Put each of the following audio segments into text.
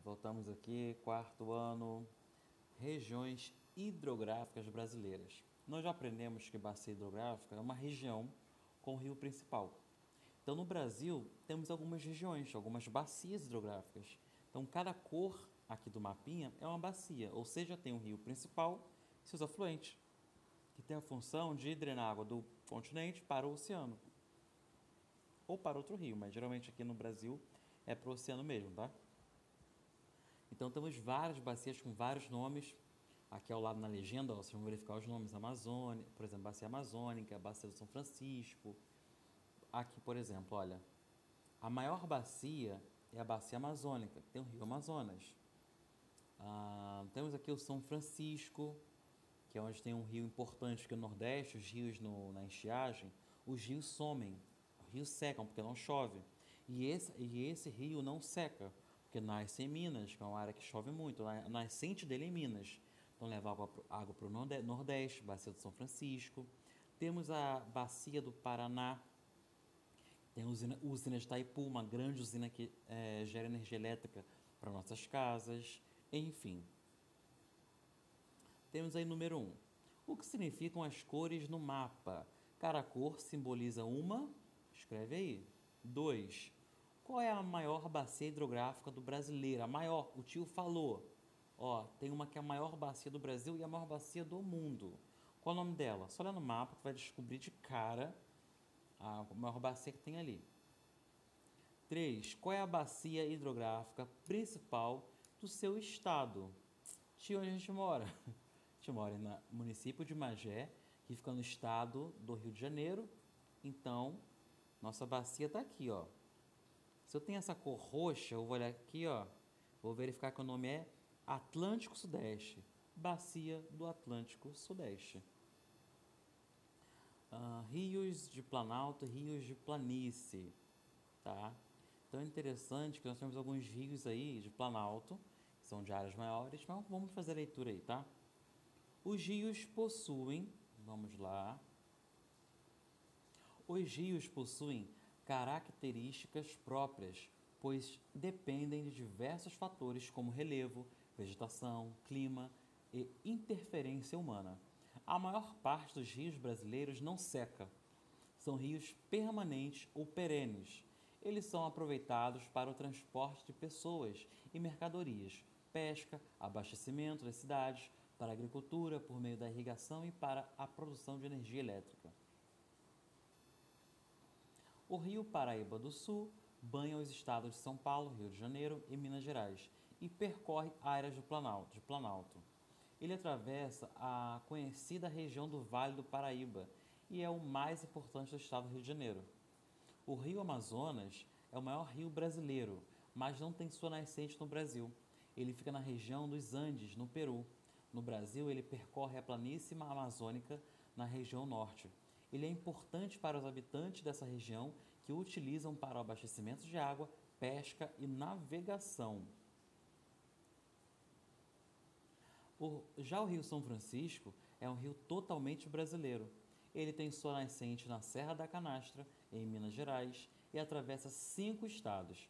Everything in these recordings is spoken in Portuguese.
Voltamos aqui, quarto ano, regiões hidrográficas brasileiras. Nós já aprendemos que bacia hidrográfica é uma região com rio principal. Então, no Brasil, temos algumas regiões, algumas bacias hidrográficas. Então, cada cor aqui do mapinha é uma bacia, ou seja, tem um rio principal e seus afluentes, que tem a função de drenar água do continente para o oceano, ou para outro rio, mas geralmente aqui no Brasil é para o oceano mesmo, tá? Então temos várias bacias com vários nomes. Aqui ao lado na legenda, ó, vocês vão verificar os nomes Amazônia, por exemplo, Bacia Amazônica, Bacia do São Francisco. Aqui, por exemplo, olha, a maior bacia é a Bacia Amazônica, que tem o Rio Amazonas. Temos aqui o São Francisco, que é onde tem um rio importante, porque no Nordeste, os rios na estiagem, os rios somem, os rios secam, porque não chove. E esse rio não seca, porque nasce em Minas, que é uma área que chove muito, a nascente dele é em Minas. Então leva água para o Nordeste, Bacia do São Francisco. Temos a Bacia do Paraná, tem a usina de Itaipu, uma grande usina que gera energia elétrica para nossas casas, enfim. Temos aí número 1. O que significam as cores no mapa? Cada cor simboliza uma, escreve aí. 2. Qual é a maior bacia hidrográfica do brasileiro? A maior, o tio falou. Ó, tem uma que é a maior bacia do Brasil e a maior bacia do mundo. Qual é o nome dela? Só olha no mapa que vai descobrir de cara a maior bacia que tem ali. 3. Qual é a bacia hidrográfica principal do seu estado? Tio, onde a gente mora? A gente mora no município de Magé, que fica no estado do Rio de Janeiro. Então, nossa bacia está aqui, ó. Se eu tenho essa cor roxa, eu vou olhar aqui, ó. Vou verificar que o nome é Atlântico Sudeste. Bacia do Atlântico Sudeste. Rios de Planalto e rios de planície, tá? Então é interessante que nós temos alguns rios aí de Planalto, que são de áreas maiores, mas vamos fazer a leitura aí, tá? Os rios possuem, vamos lá, os rios possuem características próprias, pois dependem de diversos fatores como relevo, vegetação, clima e interferência humana. A maior parte dos rios brasileiros não seca. São rios permanentes ou perenes. Eles são aproveitados para o transporte de pessoas e mercadorias, pesca, abastecimento das cidades, para a agricultura por meio da irrigação e para a produção de energia elétrica. O rio Paraíba do Sul banha os estados de São Paulo, Rio de Janeiro e Minas Gerais e percorre áreas de Planalto. Ele atravessa a conhecida região do Vale do Paraíba e é o mais importante do estado do Rio de Janeiro. O rio Amazonas é o maior rio brasileiro, mas não tem sua nascente no Brasil. Ele fica na região dos Andes, no Peru. No Brasil, ele percorre a planície amazônica na região norte. Ele é importante para os habitantes dessa região que o utilizam para o abastecimento de água, pesca e navegação. Já o Rio São Francisco é um rio totalmente brasileiro. Ele tem sua nascente na Serra da Canastra, em Minas Gerais, e atravessa 5 estados.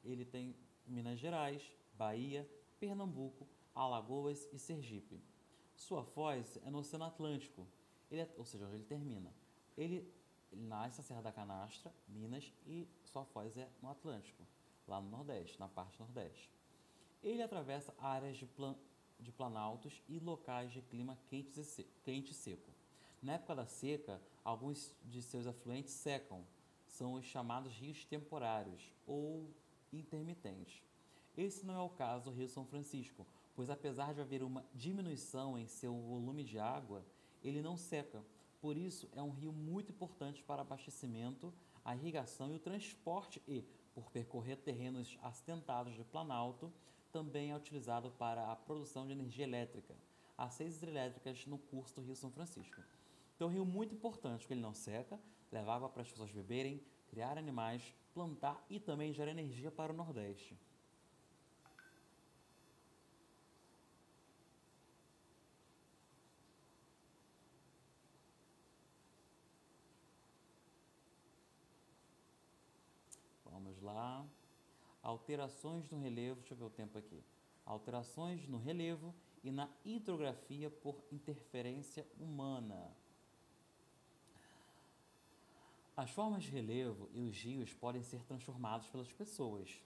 Ele tem Minas Gerais, Bahia, Pernambuco, Alagoas e Sergipe. Sua foz é no Oceano Atlântico, ou seja, onde ele termina. Ele nasce na Serra da Canastra, Minas, e sua foz é no Atlântico, lá no Nordeste, na parte Nordeste. Ele atravessa áreas de planaltos e locais de clima quente e seco. Na época da seca, alguns de seus afluentes secam. São os chamados rios temporários ou intermitentes. Esse não é o caso do Rio São Francisco, pois apesar de haver uma diminuição em seu volume de água, ele não seca. Por isso, é um rio muito importante para abastecimento, a irrigação e o transporte e, por percorrer terrenos acidentados de planalto, também é utilizado para a produção de energia elétrica. Há 6 hidrelétricas no curso do Rio São Francisco. Então, é um rio muito importante, porque ele não seca, leva água para as pessoas beberem, criar animais, plantar e também gera energia para o Nordeste. Vamos lá. Alterações no relevo, deixa eu ver o tempo aqui. Alterações no relevo e na hidrografia por interferência humana. As formas de relevo e os rios podem ser transformados pelas pessoas.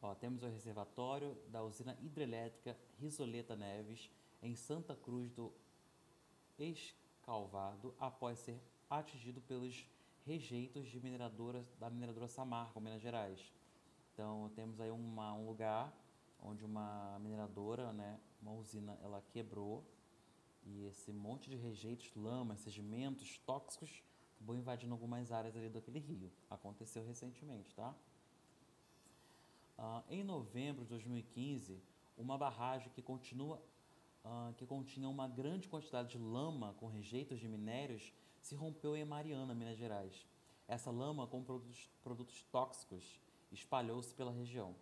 Ó, temos o reservatório da usina hidrelétrica Risoleta Neves, em Santa Cruz do Escalvado, após ser atingido pelos rejeitos da mineradora Samarco, Minas Gerais. Então, temos aí um lugar onde uma mineradora, né, uma usina, ela quebrou e esse monte de rejeitos, lamas, sedimentos tóxicos acabou invadindo algumas áreas ali daquele rio. Aconteceu recentemente, tá? Em novembro de 2015, uma barragem que continha uma grande quantidade de lama com rejeitos de minérios se rompeu em Mariana, Minas Gerais. Essa lama com produtos tóxicos espalhou-se pela região.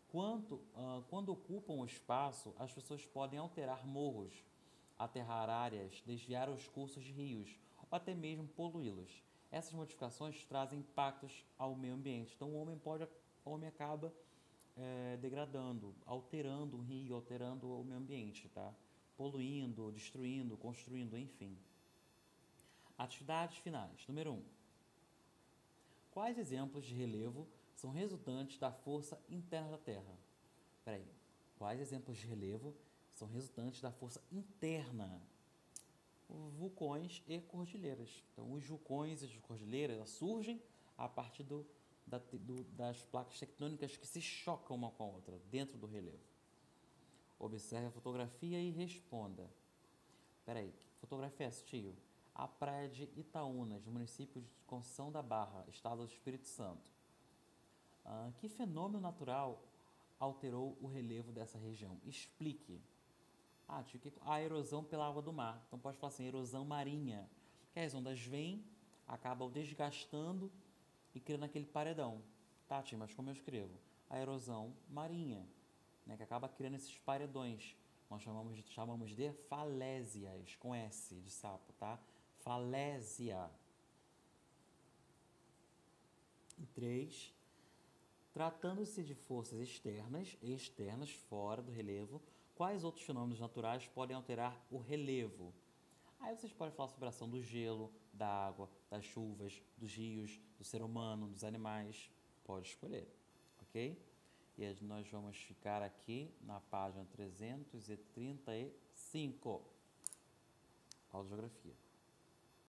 Quando ocupam o espaço, as pessoas podem alterar morros, aterrar áreas, desviar os cursos de rios ou até mesmo poluí-los. Essas modificações trazem impactos ao meio ambiente. Então, o homem acaba degradando, alterando o rio, alterando o meio ambiente, tá? Poluindo, destruindo, construindo, enfim. Atividades finais. Número 1. Quais exemplos de relevo são resultantes da força interna da Terra? Peraí. Quais exemplos de relevo são resultantes da força interna? Vulcões e cordilheiras. Então, os vulcões e as cordilheiras surgem a partir das placas tectônicas que se chocam uma com a outra dentro do relevo. Observe a fotografia e responda. Peraí, que fotografia é essa, tio? A praia de Itaúnas, município de Conceição da Barra, estado do Espírito Santo. Que fenômeno natural alterou o relevo dessa região? Explique. Tio, a erosão pela água do mar. Então pode falar assim, erosão marinha. Que as ondas vêm, acabam desgastando e criando aquele paredão. Tá, tio, mas como eu escrevo? A erosão marinha, né, que acaba criando esses paredões. Nós chamamos de falésias, com S de sapo, tá? Falésia. E 3. Tratando-se de forças externas, fora do relevo, quais outros fenômenos naturais podem alterar o relevo? Aí vocês podem falar sobre a ação do gelo, da água, das chuvas, dos rios, do ser humano, dos animais. Pode escolher, ok? E nós vamos ficar aqui na página 335. Aula de Geografia.